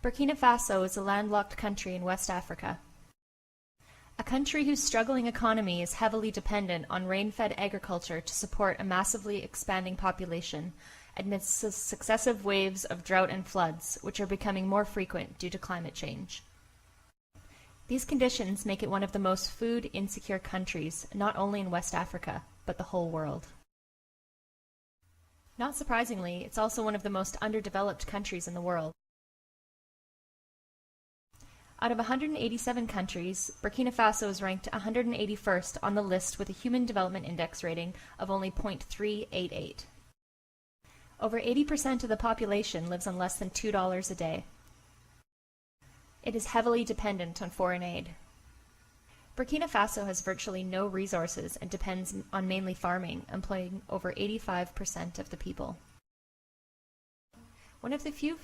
Burkina Faso is a landlocked country in West Africa. A country whose struggling economy is heavily dependent on rain-fed agriculture to support a massively expanding population amidst successive waves of drought and floods, which are becoming more frequent due to climate change. These conditions make it one of the most food-insecure countries, not only in West Africa, but the whole world. Not surprisingly, it's also one of the most underdeveloped countries in the world. Out of 187 countries, Burkina Faso is ranked 181st on the list with a Human Development Index rating of only 0.388. Over 80% of the population lives on less than $2 a day. It is heavily dependent on foreign aid. Burkina Faso has virtually no resources and depends on mainly farming, employing over 85% of the people. One of the few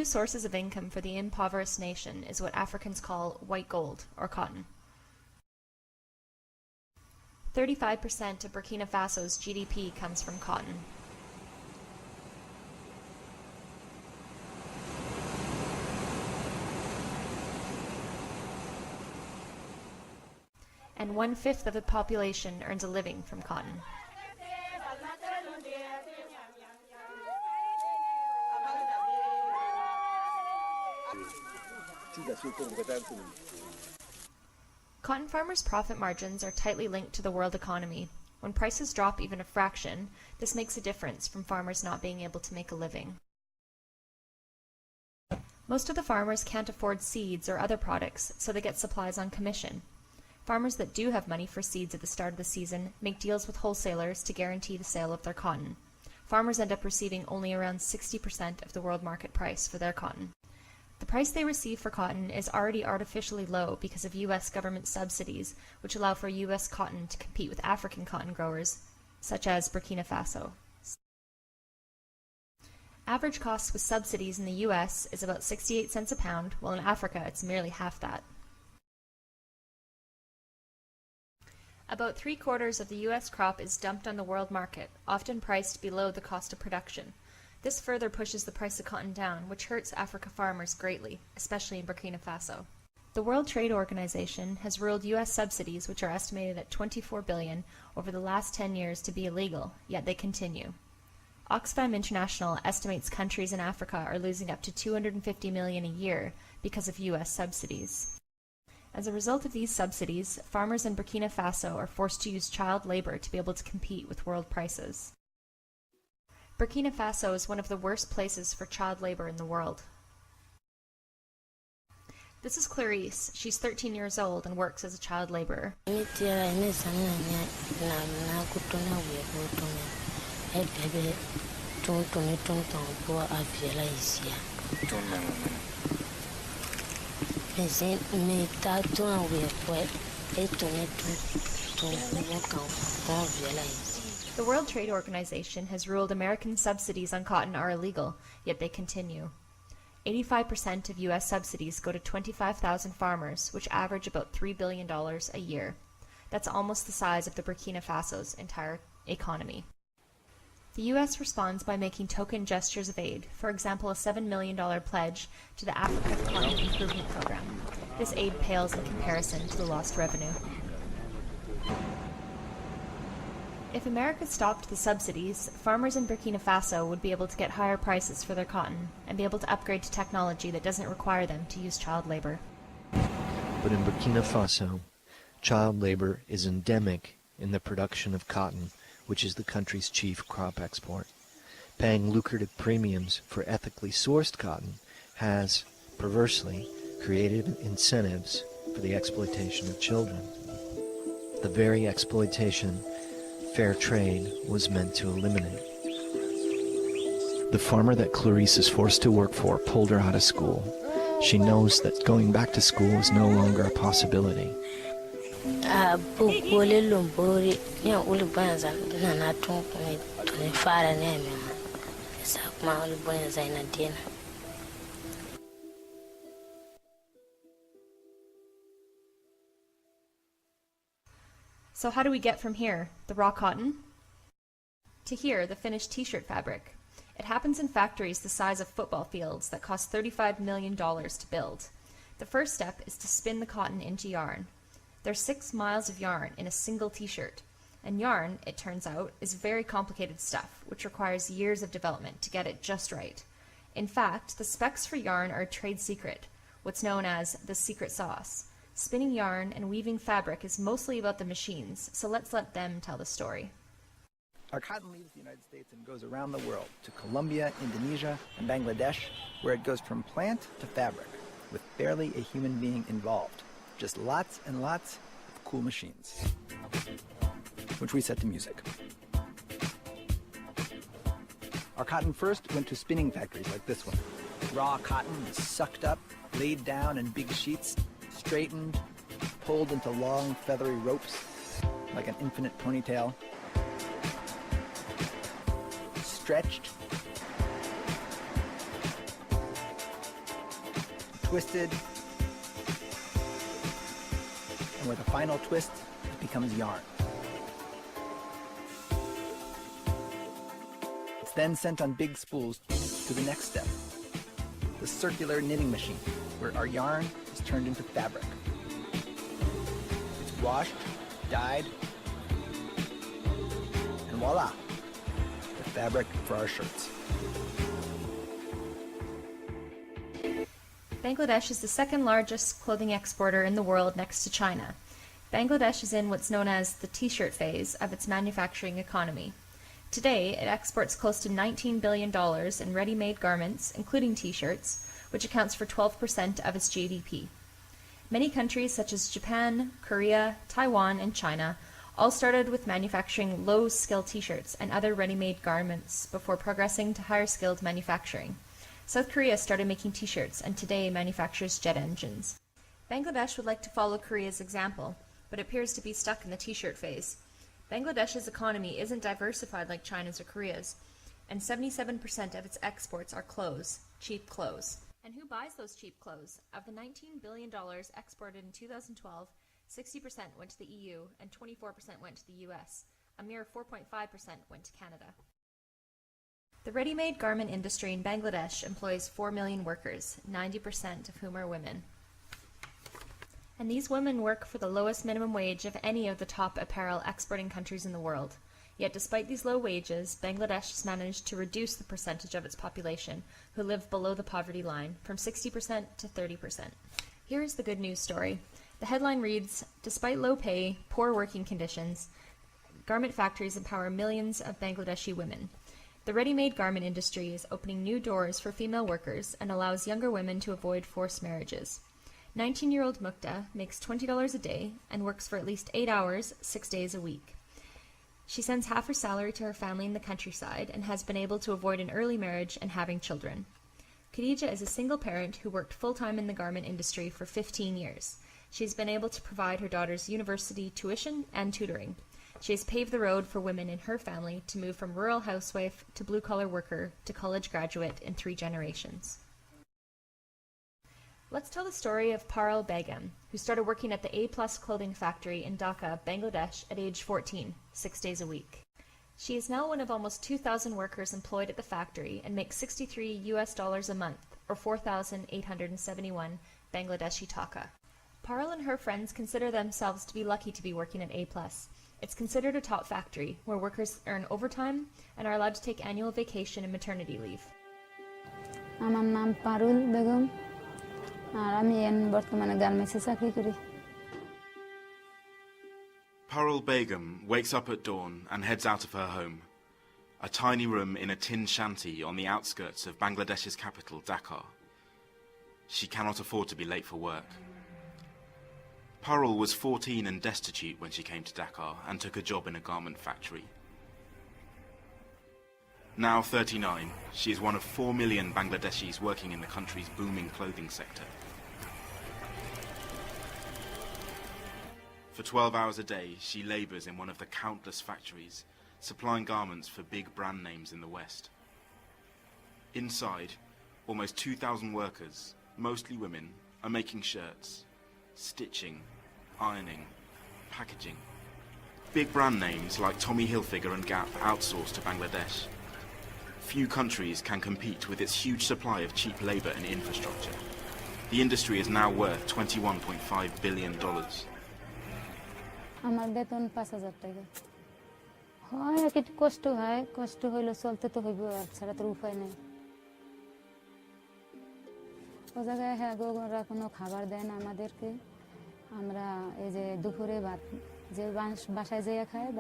sources of income for the impoverished nation is what Africans call white gold, or cotton. 35% of Burkina Faso's GDP comes from cotton. And 1/5 of the population earns a living from cotton. Cotton farmers' profit margins are tightly linked to the world economy. When prices drop even a fraction, this makes a difference from farmers not being able to make a living. Most of the farmers can't afford seeds or other products, so they get supplies on commission. Farmers that do have money for seeds at the start of the season make deals with wholesalers to guarantee the sale of their cotton. Farmers end up receiving only around 60% of the world market price for their cotton. The price they receive for cotton is already artificially low because of U.S. government subsidies, which allow for U.S. cotton to compete with African cotton growers, such as Burkina Faso. Average cost with subsidies in the U.S. is about 68 cents a pound, while in Africa it's merely half that. About 3/4 of the U.S. crop is dumped on the world market, often priced below the cost of production. This further pushes the price of cotton down, which hurts Africa farmers greatly, especially in Burkina Faso. The World Trade Organization has ruled U.S. subsidies, which are estimated at $24 billion over the last 10 years, to be illegal, yet they continue. Oxfam International estimates countries in Africa are losing up to $250 million a year because of U.S. subsidies. As a result of these subsidies, farmers in Burkina Faso are forced to use child labor to be able to compete with world prices. Burkina Faso is one of the worst places for child labor in the world. This is Clarice. She's 13 years old and works as a child laborer. The World Trade Organization has ruled American subsidies on cotton are illegal, yet they continue. 85% of U.S. subsidies go to 25,000 farmers, which average about $3 billion a year. That's almost the size of the Burkina Faso's entire economy. The U.S. responds by making token gestures of aid, for example a $7 million pledge to the Africa Cotton Improvement Program. This aid pales in comparison to the lost revenue. If America stopped the subsidies, farmers in Burkina Faso would be able to get higher prices for their cotton and be able to upgrade to technology that doesn't require them to use child labor. But in Burkina Faso, child labor is endemic in the production of cotton, which is the country's chief crop export. Paying lucrative premiums for ethically sourced cotton has, perversely, created incentives for the exploitation of children. The very exploitation fair trade was meant to eliminate. The farmer that Clarice is forced to work for pulled her out of school. She knows that going back to school is no longer a possibility. So how do we get from here, the raw cotton, to here, the finished t-shirt fabric? It happens in factories the size of football fields that cost $35 million to build. The first step is to spin the cotton into yarn. There's 6 miles of yarn in a single t-shirt. And yarn, it turns out, is very complicated stuff, which requires years of development to get it just right. In fact, the specs for yarn are a trade secret, what's known as the secret sauce. Spinning yarn and weaving fabric is mostly about the machines, so let's let them tell the story. Our cotton leaves the United States and goes around the world to Colombia, Indonesia, and Bangladesh, where it goes from plant to fabric, with barely a human being involved. Just lots and lots of cool machines, which we set to music. Our cotton first went to spinning factories like this one. Raw cotton is sucked up, laid down in big sheets, straightened, pulled into long feathery ropes like an infinite ponytail, stretched, twisted, and with a final twist, it becomes yarn. It's then sent on big spools to the next step, the circular knitting machine, where our yarn is turned into fabric. It's washed, dyed, and voila, the fabric for our shirts. Bangladesh is the second largest clothing exporter in the world next to China. Bangladesh is in what's known as the t-shirt phase of its manufacturing economy. Today, it exports close to $19 billion in ready-made garments, including t-shirts, which accounts for 12% of its GDP. Many countries such as Japan, Korea, Taiwan, and China all started with manufacturing low-skill t-shirts and other ready-made garments before progressing to higher-skilled manufacturing. South Korea started making t-shirts and today manufactures jet engines. Bangladesh would like to follow Korea's example, but appears to be stuck in the t-shirt phase. Bangladesh's economy isn't diversified like China's or Korea's, and 77% of its exports are clothes, cheap clothes. And who buys those cheap clothes? Of the $19 billion exported in 2012, 60% went to the EU and 24% went to the US. A mere 4.5% went to Canada. The ready-made garment industry in Bangladesh employs 4 million workers, 90% of whom are women. And these women work for the lowest minimum wage of any of the top apparel exporting countries in the world. Yet despite these low wages, Bangladesh has managed to reduce the percentage of its population who live below the poverty line from 60% to 30%. Here is the good news story. The headline reads, "Despite low pay, poor working conditions, garment factories empower millions of Bangladeshi women." The ready-made garment industry is opening new doors for female workers and allows younger women to avoid forced marriages. 19-year-old Mukta makes $20 a day and works for at least 8 hours, 6 days a week. She sends half her salary to her family in the countryside and has been able to avoid an early marriage and having children. Khadija is a single parent who worked full-time in the garment industry for 15 years. She's been able to provide her daughter's university tuition and tutoring. She has paved the road for women in her family to move from rural housewife to blue-collar worker to college graduate in 3 generations. Let's tell the story of Parul Begum, who started working at the A+ clothing factory in Dhaka, Bangladesh at age 14, 6 days a week. She is now one of almost 2,000 workers employed at the factory and makes $63 a month, or 4,871 Bangladeshi taka. Parul and her friends consider themselves to be lucky to be working at A+. It's considered a top factory, where workers earn overtime and are allowed to take annual vacation and maternity leave. আমার নাম পারুল বেগম আর আমি বর্তমানে গার্মেন্টসে চাকরি করি। Parul Begum wakes up at dawn and heads out of her home, a tiny room in a tin shanty on the outskirts of Bangladesh's capital, Dhaka. She cannot afford to be late for work. Parul was 14 and destitute when she came to Dhaka and took a job in a garment factory. Now 39, she is one of 4 million Bangladeshis working in the country's booming clothing sector. For 12 hours a day, she labours in one of the countless factories, supplying garments for big brand names in the West. Inside, almost 2,000 workers, mostly women, are making shirts, stitching, ironing, packaging. Big brand names like Tommy Hilfiger and Gap outsourced to Bangladesh. few countries can compete with its huge supply of cheap labor and infrastructure. The industry is now worth $21.5 billion. আমার বেতন 5,000 টাকা হয় একটু কষ্ট হয় কষ্ট হইলো চলতে তো হইব আর ছাড়া তো উপায় নেই ও জায়গায় হ্যাঁ গোরা কোনো খাবার দেয় না আমাদেরকে আমরা এই যে দুপুরে ভাত যে বাসায় যেয়ে খায়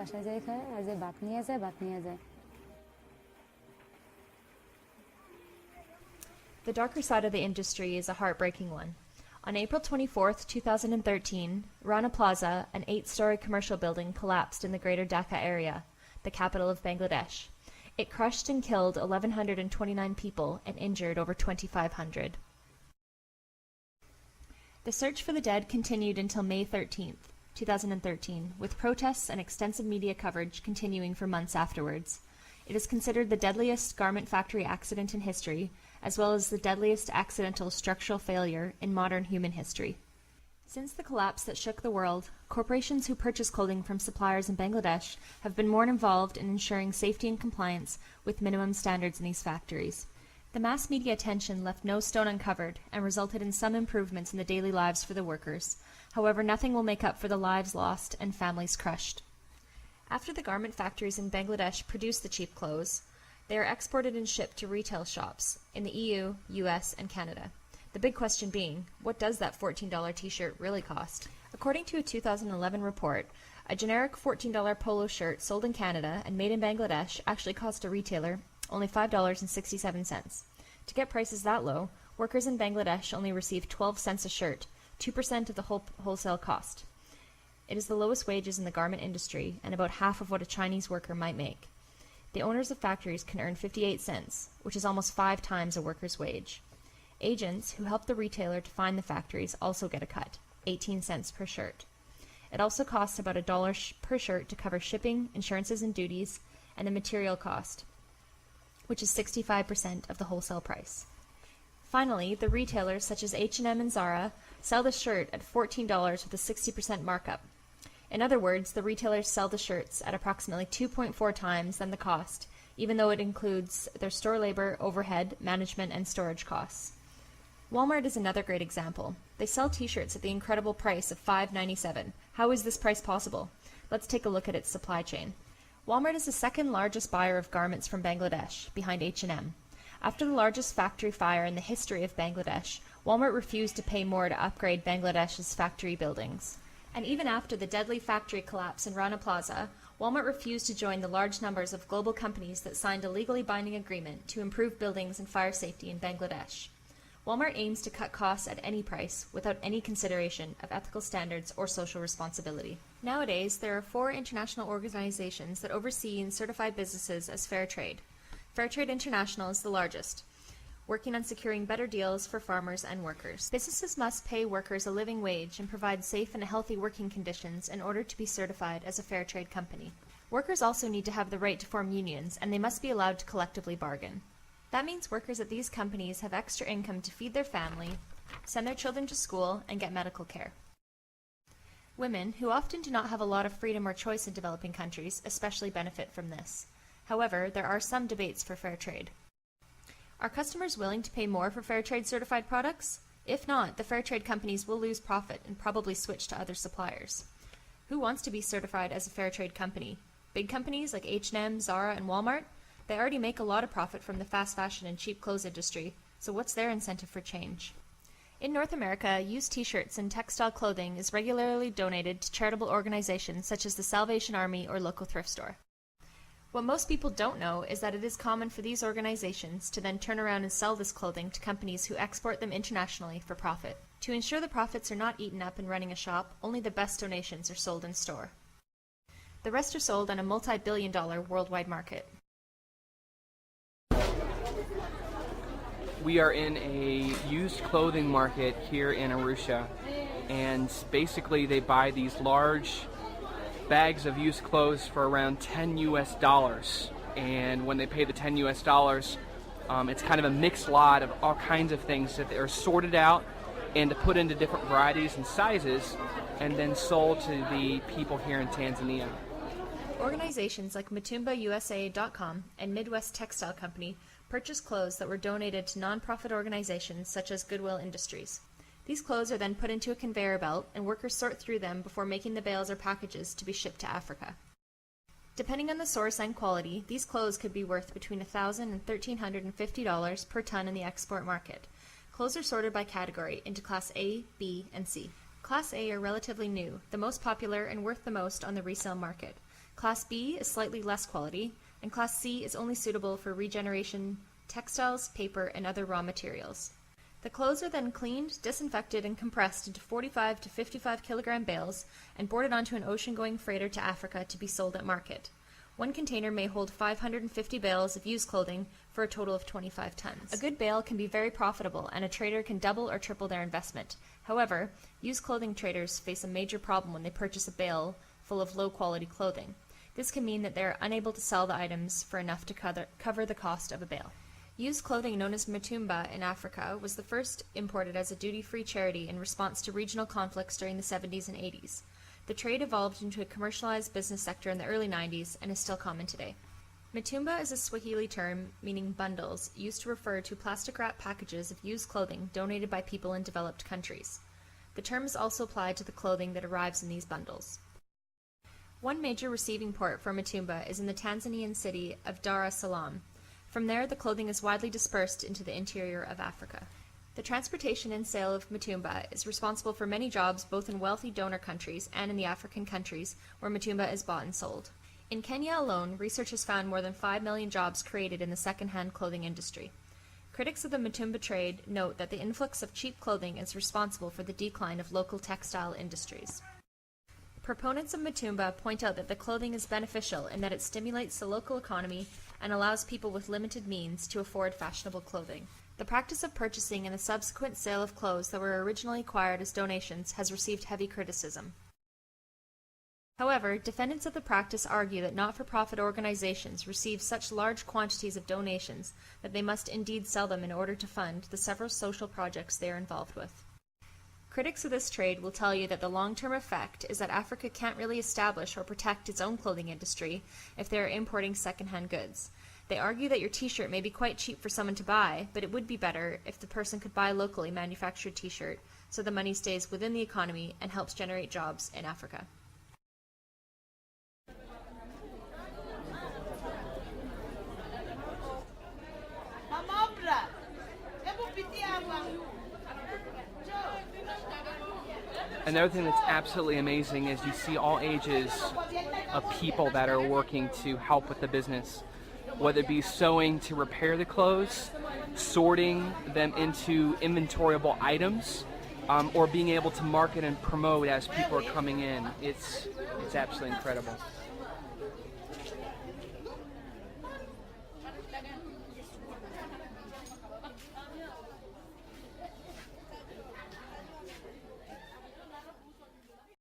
আর যে ভাত নিয়ে যায় The darker side of the industry is a heartbreaking one. On April 24th, 2013, Rana Plaza, an 8-story commercial building, collapsed in the greater Dhaka area, the capital of Bangladesh. It crushed and killed 1,129 people and injured over 2,500. The search for the dead continued until May 13th, 2013, with protests and extensive media coverage continuing for months afterwards. It is considered the deadliest garment factory accident in history, as well as the deadliest accidental structural failure in modern human history. Since the collapse that shook the world, corporations who purchase clothing from suppliers in Bangladesh have been more involved in ensuring safety and compliance with minimum standards in these factories. The mass media attention left no stone uncovered and resulted in some improvements in the daily lives for the workers. However, nothing will make up for the lives lost and families crushed. After the garment factories in Bangladesh produce the cheap clothes, they are exported and shipped to retail shops in the EU, US, and Canada. The big question being, what does that $14 t-shirt really cost? According to a 2011 report, a generic $14 polo shirt sold in Canada and made in Bangladesh actually cost a retailer only $5.67. To get prices that low, workers in Bangladesh only receive 12 cents a shirt, 2% of the wholesale cost. It is the lowest wages in the garment industry and about half of what a Chinese worker might make. The owners of factories can earn 58 cents, which is almost 5 times a worker's wage. Agents who help the retailer to find the factories also get a cut, 18 cents per shirt. It also costs about $1 per shirt to cover shipping, insurances and duties, and the material cost, which is 65% of the wholesale price. Finally, the retailers such as H&M and Zara sell the shirt at $14 with a 60% markup. In other words, the retailers sell the shirts at approximately 2.4 times than the cost, even though it includes their store labor, overhead, management, and storage costs. Walmart is another great example. They sell t-shirts at the incredible price of $5.97. How is this price possible? Let's take a look at its supply chain. Walmart is the second largest buyer of garments from Bangladesh, behind H&M. After the largest factory fire in the history of Bangladesh, Walmart refused to pay more to upgrade Bangladesh's factory buildings. And even after the deadly factory collapse in Rana Plaza, Walmart refused to join the large numbers of global companies that signed a legally binding agreement to improve buildings and fire safety in Bangladesh. Walmart aims to cut costs at any price without any consideration of ethical standards or social responsibility. Nowadays, there are 4 international organizations that oversee and certify businesses as fair trade. Fair Trade International is the largest, working on securing better deals for farmers and workers. Businesses must pay workers a living wage and provide safe and healthy working conditions in order to be certified as a fair trade company. Workers also need to have the right to form unions, and they must be allowed to collectively bargain. That means workers at these companies have extra income to feed their family, send their children to school, and get medical care. Women, who often do not have a lot of freedom or choice in developing countries, especially benefit from this. However, there are some debates for fair trade. Are customers willing to pay more for fair trade certified products? If not, the fair trade companies will lose profit and probably switch to other suppliers. Who wants to be certified as a fair trade company? Big companies like H&M, Zara, and Walmart? They already make a lot of profit from the fast fashion and cheap clothes industry, so what's their incentive for change? In North America, used t-shirts and textile clothing is regularly donated to charitable organizations such as the Salvation Army or local thrift store. What most people don't know is that it is common for these organizations to then turn around and sell this clothing to companies who export them internationally for profit. To ensure the profits are not eaten up in running a shop, only the best donations are sold in store. The rest are sold on a multi-billion-dollar worldwide market. We are in a used clothing market here in Arusha, and basically they buy these large bags of used clothes for around $10 US, and when they pay the $10 US, it's kind of a mixed lot of all kinds of things that are sorted out and put into different varieties and sizes and then sold to the people here in Tanzania. Organizations like MatumbaUSA.com and Midwest Textile Company purchase clothes that were donated to nonprofit organizations such as Goodwill Industries. These clothes are then put into a conveyor belt, and workers sort through them before making the bales or packages to be shipped to Africa. Depending on the source and quality, these clothes could be worth between $1,000 and $1,350 per ton in the export market. Clothes are sorted by category into Class A, B, and C. Class A are relatively new, the most popular and worth the most on the resale market. Class B is slightly less quality, and Class C is only suitable for regeneration, textiles, paper, and other raw materials. The clothes are then cleaned, disinfected, and compressed into 45 to 55 kilogram bales and boarded onto an ocean-going freighter to Africa to be sold at market. One container may hold 550 bales of used clothing for a total of 25 tons. A good bale can be very profitable, and a trader can double or triple their investment. However, used clothing traders face a major problem when they purchase a bale full of low-quality clothing. This can mean that they are unable to sell the items for enough to cover the cost of a bale. Used clothing known as Mitumba in Africa was the first imported as a duty-free charity in response to regional conflicts during the 70s and 80s. The trade evolved into a commercialized business sector in the early 90s and is still common today. Mitumba is a Swahili term meaning bundles, used to refer to plastic-wrapped packages of used clothing donated by people in developed countries. The term is also applied to the clothing that arrives in these bundles. One major receiving port for Mitumba is in the Tanzanian city of Dar es Salaam. From there, the clothing is widely dispersed into the interior of Africa. The transportation and sale of Mitumba is responsible for many jobs both in wealthy donor countries and in the African countries where Mitumba is bought and sold. In Kenya alone, research has found more than 5 million jobs created in the second-hand clothing industry. Critics of the Mitumba trade note that the influx of cheap clothing is responsible for the decline of local textile industries. Proponents of Mitumba point out that the clothing is beneficial in that it stimulates the local economy and allows people with limited means to afford fashionable clothing. The practice of purchasing and the subsequent sale of clothes that were originally acquired as donations has received heavy criticism. However, defendants of the practice argue that not-for-profit organizations receive such large quantities of donations that they must indeed sell them in order to fund the several social projects they are involved with. Critics of this trade will tell you that the long-term effect is that Africa can't really establish or protect its own clothing industry if they are importing second-hand goods. They argue that your t-shirt may be quite cheap for someone to buy, but it would be better if the person could buy a locally manufactured t-shirt so the money stays within the economy and helps generate jobs in Africa. Another thing that's absolutely amazing is you see all ages of people that are working to help with the business, whether it be sewing to repair the clothes, sorting them into inventoriable items, or being able to market and promote as people are coming in. It's absolutely incredible.